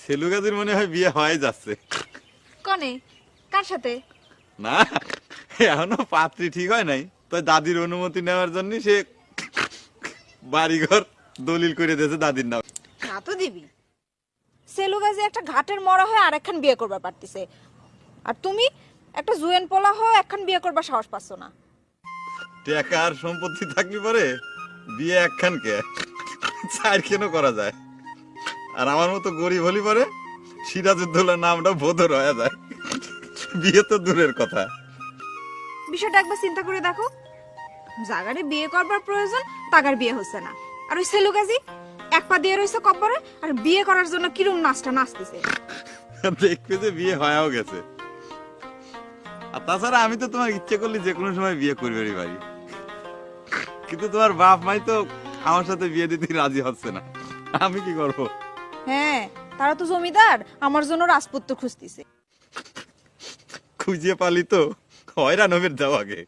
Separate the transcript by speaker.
Speaker 1: সেলুগাজির মনে হয় বিয়ে হয়ে যাচ্ছে।
Speaker 2: কনে কার সাথে?
Speaker 1: না, এখনো পাত্রী ঠিক হয় নাই, তো দাদির অনুমতি নেওয়ার জন্য সে বাড়িঘর দলিল করে দিয়েছে দাদির নাম।
Speaker 2: না তো দিবি, সেলুগাজি একটা ঘাটের মরা হয়ে আরেকখান বিয়ে করবার পারতিছে, আর তুমি একটা জুয়েন পোলা হয়ে একখান বিয়ে করবার সাহস পাচ্ছ না।
Speaker 1: টাকা আর সম্পত্তি থাকলে পরে বিয়ে একখান কে চার কেন করা যায়। আর আমার মতো গরিব হলি পরে সিরাজউদ্দৌলার নামটা বোধর হয়ে যায়, বিয়ে তো দূরের কথা।
Speaker 2: বিষয়টা একবার চিন্তা করে দেখো, জাগারে বিয়ে করবার প্রয়োজন তাগার বিয়ে হচ্ছে না, আর ওই সেলুগাজি এক পা দিয়ে রয়েছে কব্বরে আর বিয়ে করার জন্য কিরম নাচটা নাচতেছে।
Speaker 1: দেখবে যে বিয়ে হয়েও গেছে। আর তাছাড়া আমি তো তোমার ইচ্ছে করলে যে কোনো সময় বিয়ে করবে পারি, কিন্তু তোমার বাপ মাই তো আমার সাথে বিয়ে দিতে রাজি হচ্ছে না, আমি কি করব?
Speaker 2: হ্যাঁ, তারা তো জমিদার আমার জন্য রাজপুত্র খুঁজতেছে।
Speaker 1: খুঁজে পালি তো হয়রান হবে, যাও আগে।